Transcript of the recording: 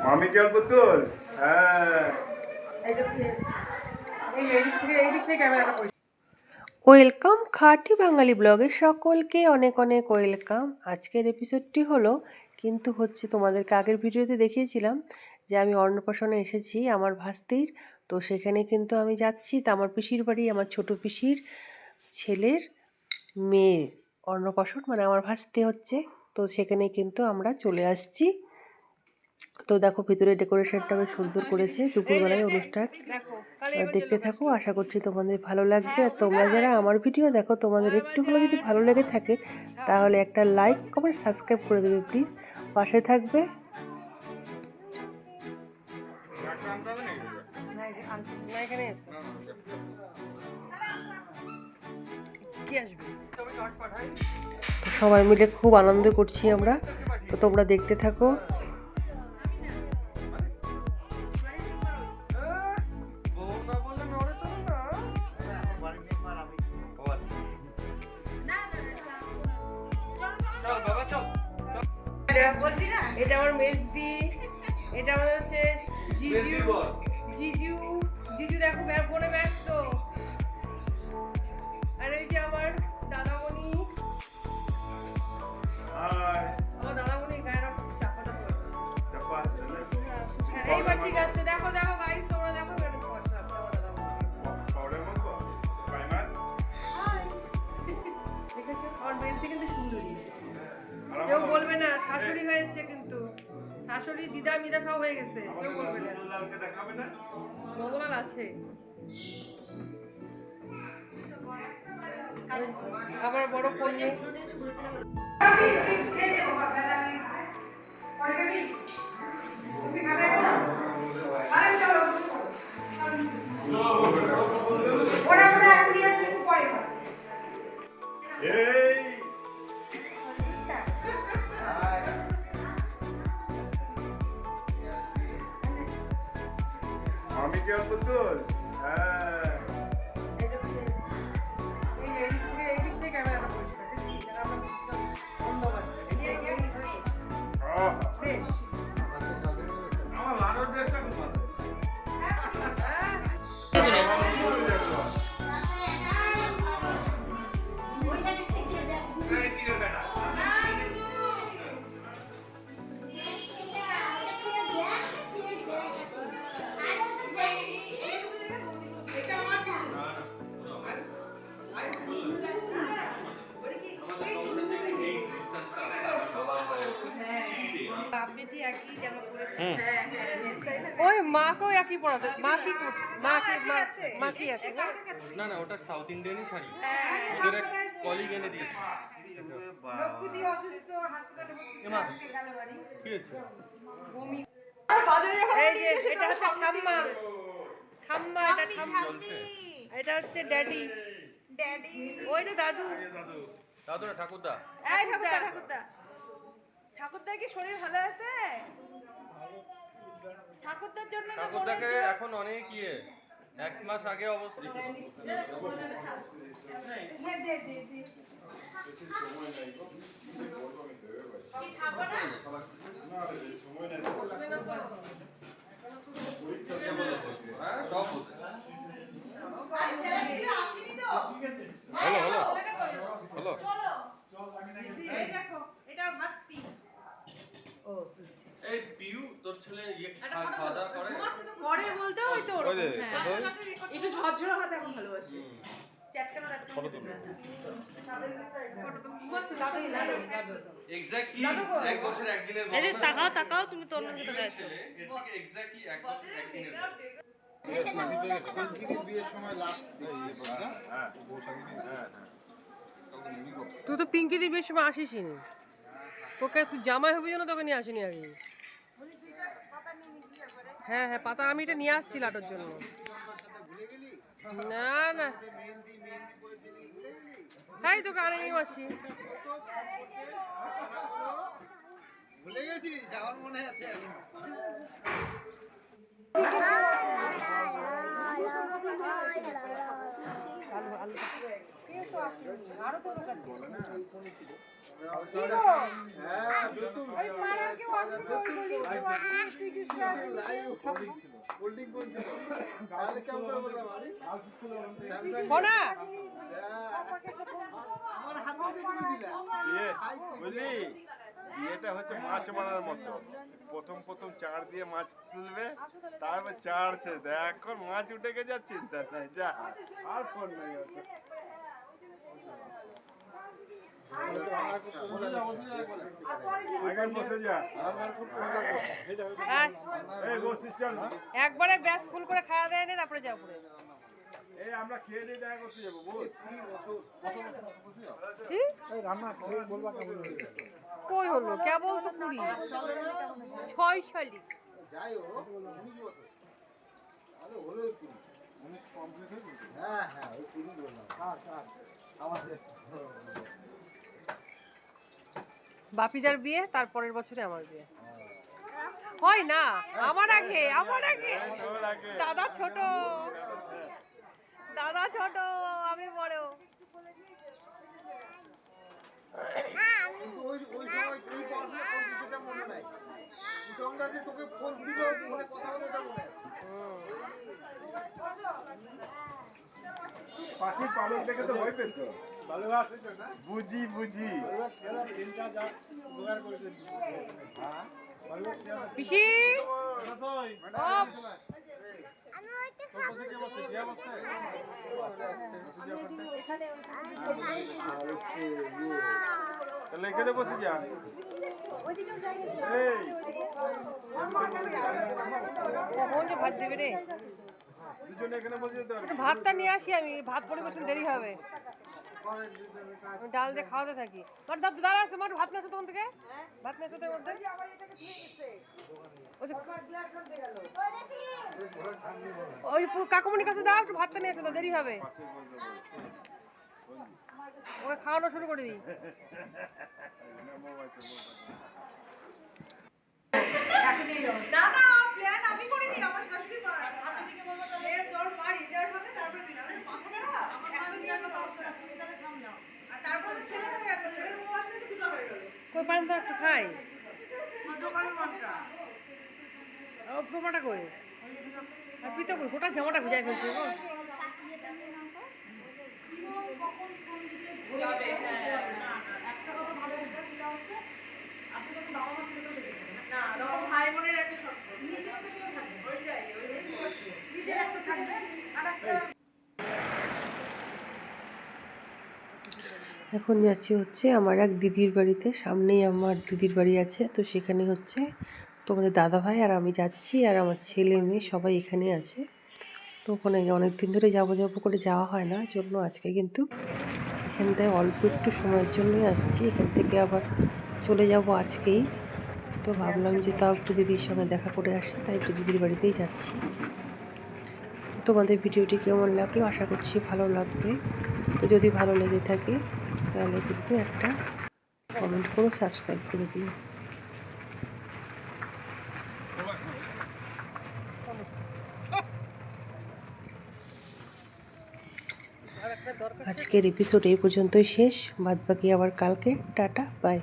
মামি জল পুতুল। হ্যাঁ, ওয়েলকাম খাঁটি বাঙালি ব্লগে সকলকে অনেক অনেক ওয়েলকাম। আজকের এপিসোডটি হলো কিন্তু হচ্ছে তোমাদেরকে আগের ভিডিওতে দেখিয়েছিলাম যে আমি অন্নপ্রাশনে এসেছি আমার ভাস্তির। তো সেখানে কিন্তু আমি যাচ্ছি, তা আমার পিসির বাড়ি, আমার ছোট পিসির ছেলের মেয়ে অন্নপ্রাশন, মানে আমার ভাস্তি হচ্ছে। তো সেখানে কিন্তু আমরা চলে আসছি। তো দেখো ভিতরে ডেকোরেশনটা বেশ সুন্দর করেছে, দুপুরবেলায় অনুষ্ঠান। দেখতে থাকো, আশা করছি তোমাদের ভালো লাগবে। আর তোমরা যারা আমার ভিডিও দেখো, তোমাদের একটু হলেও যদি ভালো লেগে থাকে তাহলে একটা লাইক কমেন্ট সাবস্ক্রাইব করে দেবে প্লিজ, পাশে থাকবে। তো সবাই মিলে খুব আনন্দ করছি আমরা, তো তোমরা দেখতে থাকো। এটা আমার মেজদি, এটা আমাদের হচ্ছে জিজু। জিজু জিজু দেখো ফোনে ব্যস্ত। আর এই যে আমার দাদামণি, আমার দাদামণি গায়ের চাপাটা পড়ছে। এইবার ঠিক আছে, দেখো দেখো গাইস, তোমরা দেখো বেরোতে পারছো আমার দাদামণি। দেখেছো আমার মেজদি কিন্তু সুন্দরী, কেউ বলবে না শাশুড়ি হয়েছে, কিন্তু শাশুড়ি দিদা মিদা সব হয়ে গেছে, কেউ বলবে না। নন্দলাল আছে আমার বড় কন্যা। মামি জল পুতুল। হ্যাঁ, আমার লাডোর ড্রেসটা খুব ভালো। ওই মাকেও একই পড়াতে, মা কি করছে, মা কি আছে না না, ওটা সাউথ ইন্ডিয়ানই শাড়ি, ওদের এক কলিগ এনে দিয়েছে। এমা কি হয়েছে? এই যে এটা হচ্ছে ঠাম্মা, ঠাম্মা এটা ঠাম্মা, এটা হচ্ছে ড্যাডি, ওইটা দাদু, দাদু না ঠাকুরদা। এই ঠাকুরদা ঠাকুরদার কি শরীর ভালো আছে? ঠাকুরদার জন্য তো ঠাকুরদাকে এখন অনেক এক মাস আগে অবস্থা। হ্যাঁ সব হলো হলো হলো। এই দেখো এটা ভাস্তি। ও এই পিউ তোর ছেলে খাওয়া দাওয়া করে? করে বলতে ওই তো একটু ঝরঝরে হাতে এখন ভালোবাসি। এক্স্যাক্টলি এক বছর একদিনের এই যে তাকাও তাকাও, তুমি তোর মধ্যে তাকাও। ছেলে এর থেকে এক্স্যাক্টলি এক বছর একদিনের তুই তো পিঙ্কি দিবির সময় আসিসনি, তোকে তুই জামাই হবি না, তোকে নিয়ে আসিনি আগে। হ্যাঁ হ্যাঁ পাতা, আমি এটা নিয়ে আসছি লাটোর জন্য। না না তাই তোকে আনে নিয়ে আসি। ভুলে গেছি, যাওয়ার মনে আছে। আলু আলু কেউ তো আসেনি, আরো তো লোক আছে। হ্যাঁ বিলকুল ওই পাড়ার কেউ আসেনি, ওই গলির কেউ আসেনি, তুই টুসু আসেনি, লাইভ হোল্ডিং করছিল তাহলে কেমন করে বললাম আমি কোনা আমার হাতে তুমি দিলা বিয়ে বুঝলি বিয়েটা হচ্ছে মাছ মারার মতো। প্রথম প্রথম চার দিয়ে মাছ তুলবে, তারপর চার শেষ। এখন মাছ উঠে গেছে আর চিন্তা নাই, যা আর ফোন নাই ওতে। আগে বসে যা, এই বসিস চল। একবারে ব্যাস ফুল করে খাওয়া দেয় না, তারপরে যাও পরে। এই আমরা খেয়ে দিয়ে দেখা করতে যাবো বুঝ। কই হলো কেবল তো 20 6 সালি যাই হোক 19 বছর তাহলে হলো 19 কমপ্লিট হয়ে গেছে। হ্যাঁ হ্যাঁ ওই 20 বললাম আমাদের বাপিদার বিয়ে, তারপরের বছরে আমার বিয়ে হয় না, আমার আগে তোর আগে দাদা ছোট, আমি বড়। কিন্তু ওই ওই সময় তুই পড়াশোনা করছিস সেটা মনে নাই, তোমরা যে তোকে ফোন দিল ফোনে কথা বলে এটা মনে আছে। পাখির পালক দেখে তো ভয় পেত। বুঝি বুঝি পিসি তাহলে এখানে বসে যা। এই কখন যে ভাত দেবে রে? দুজনে এখানে বসে যেতে পারবি। ভাতটা নিয়ে আসি, আমি ভাত পরিবেশন দেরি হবে, আমি ডাল দিয়ে খাওয়াতে থাকি। দাঁড়া, তোমার ভাত নিয়ে আসো তখন থেকে, ভাত নিয়ে আসো তোর মধ্যে। ওই কাকুমনির কাছে দাও, একটু ভাতটা নিয়ে আসো, তো দেরি হবে, ওকে খাওয়ানো শুরু করে দিই। না না প্ল্যান আমি করিনি, আমার শাশুড়ি মা শাশুড়িকে বলবো সে তোর মা রিটায়ার হবে তারপরে দিন আমি মাথা বেড়া একটা নিয়ে একটা সমস্যা তুমি তাহলে সামলাও আর তারপরে ছেলে হয়ে গেছে, ছেলের বউ আসলে তো দুটো হয়ে গেল কই পান তো একটু খাই, দোকানের মনটা ও প্রমাটা কই আর পিতা কই, গোটা জামাটা ভিজাই ফেলছে গো। যাবে হ্যাঁ না একটা কথা ভালো যেটা সেটা হচ্ছে আপনি যখন বাবা মা ছেলেটা না তখন ভাই বোনের একটা সম্পর্ক নিজের তো কেউ থাকবে ওইটাই নিজের একটা থাকবে আর একটা এখন যাচ্ছি হচ্ছে আমার এক দিদির বাড়িতে, সামনেই আমার দিদির বাড়ি আছে, তো সেখানে হচ্ছে তোমাদের দাদা ভাই আর আমি যাচ্ছি, আর আমার ছেলে মেয়ে সবাই এখানে আছে। তো ওখানে অনেক দিন ধরে যাবো করে যাওয়া হয় না, জন্য আজকে কিন্তু এখান থেকে অল্প একটু সময়ের জন্যই আসছি, এখান থেকে আবার চলে যাব আজকেই। তো ভাবলাম যে তাও একটু দিদির সঙ্গে দেখা করে আসি, তাই একটু দিদির বাড়িতেই যাচ্ছি। তো তোমাদের ভিডিওটি কেমন লাগলো, আশা করছি ভালো লাগবে। তো যদি ভালো লেগে থাকে তাহলে কিন্তু একটা কমেন্ট করে সাবস্ক্রাইব করে দিও। আজকের এপিসোড এই পর্যন্তই শেষ, বাদবাকি আবার কালকে। Tata bye.